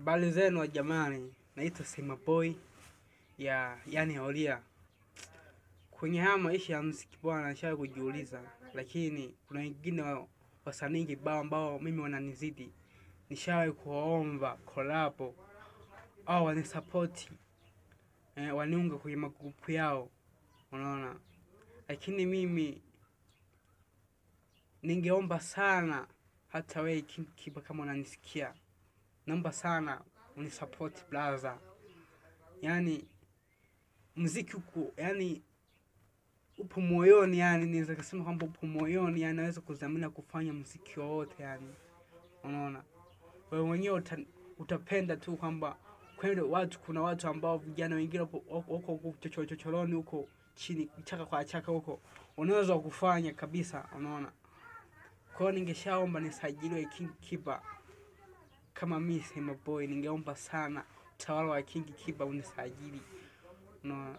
Habari zenu wa jamani, naitwa Sema Boy yani Olia. Kwenye haya maisha ya muziki bwana, nishawahi kujiuliza, lakini kuna wengine wasanii kibao ambao mimi wananizidi. Nishawahi kuomba collab au wanisupport, waniunga kwenye magrupu yao, unaona. Lakini mimi ningeomba sana, hata wewe King Kiba kama unanisikia, naomba sana unisupport brother. Yani muziki huko, yani upo moyoni, yani naweza kusema kwamba upo moyoni, yani naweza kudhamini kufanya muziki wote, yani unaona. Wewe mwenyewe utapenda tu kwamba kuna watu ambao vijana wengine wako chochoroni huko chini, chaka kwa chaka huko, unaweza kufanya kabisa, unaona. Kwa hiyo ningeshaomba nisajiliwe King Kiba kama mimi Sema Boy, ningeomba sana utawala wa King Kiba unisajili, unaona.